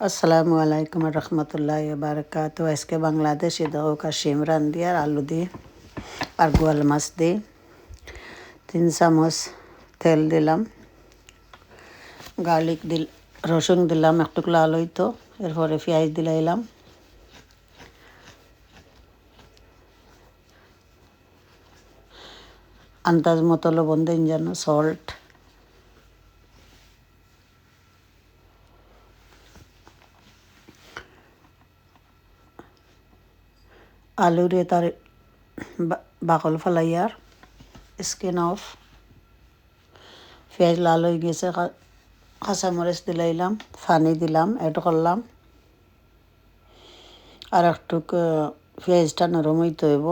আসসালামু আলাইকুম রহমতুল্লাহ বারকাত। আজকে বাংলাদেশি দোকা শিম রান্ধি আর আলু দিয়ে আর গোয়াল মাছ দিয়ে 3 চামচ তেল দিলাম, গার্লিক রসুন দিলাম, একটু লাল হইতো, এরপরে পেঁয়াজ দিলাইলাম, আন্দাজ মতো লবণ দিন যেন, সল্ট, আলুরে তার বাকল ফেলাইয়ার স্কিন অফ, পেঁয়াজ লাল হয়ে গেছে, কাঁচামরিচ দিলাইলাম, পানি দিলাম, অ্যাড করলাম, আর একটু পেঁয়াজটা নরম হইতে হইব।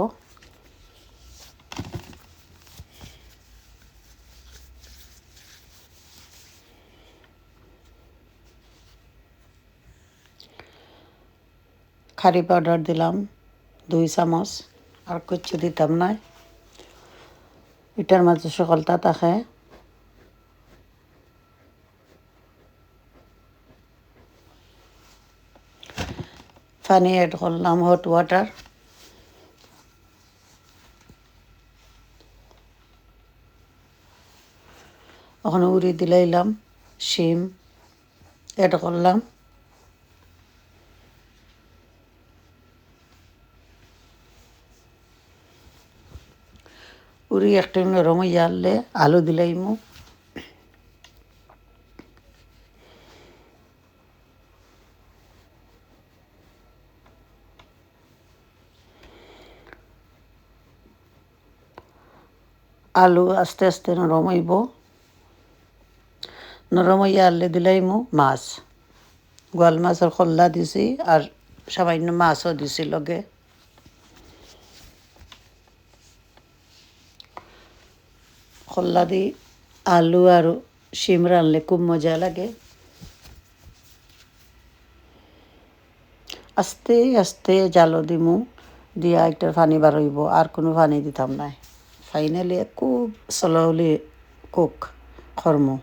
কারি পাউডার দিলাম 2 চামচ, আর কিচ্ছু দিতাম না। এটার মাঝে সকলটা থাকে। পানি অ্যাড করলাম, হট ওয়াটার, ওখানে উড়ি দিলাইলাম, শিম অ্যাড করলাম, উড়ি একটু নরম হইয়া আনলে আলু দিলাইমু, আলু আস্তে আস্তে নরম হইব, নরম হইয়া আনলে দিলাইমু মাছ, গোয়াল মাছের খোল্লা দিছি আর সামান্য মাছও দিছি লগে। খোল্লা দি আলু আর শিম রানলে খুব মজা লাগে। আস্তে আস্তে জালো দিমু, দিয়া একটার পানি বার হইব, আর কোনো পানি দিতাম না। ফাইনালি খুব স্লোলি কুক করমু।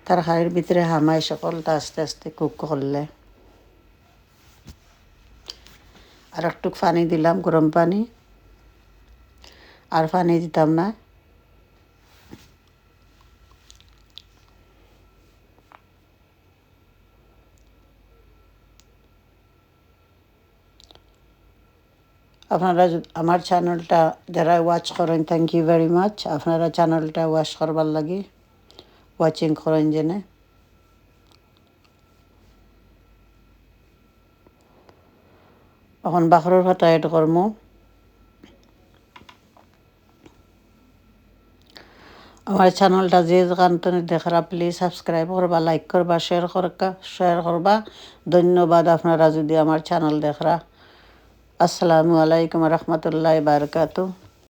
তরকারির ভিতরে হামাই সকলটা আস্তে আস্তে কুক করলে, আর একটু পানি দিলাম, গরম পানি, আর পানি দিতাম না। আপনারা আমার চ্যানেলটা যারা ওয়াচ করেন, থ্যাংক ইউ ভেরি মাচ। আপনারা চ্যানেলটা ওয়াচ করবার লাগে, ওয়াচিং করেন জেনে। এখন বাখরের ভাতা এড করমু। আমার চ্যানেলটা যে কান্তনে দেখারা প্লিজ সাবস্ক্রাইব করবা, লাইক করবা, শেয়ার করবা। ধন্যবাদ আপনারা যদি আমার চ্যানেল দেখরা। আসসালামু আলাইকুম রহমতুল্লাহ বারকাতু।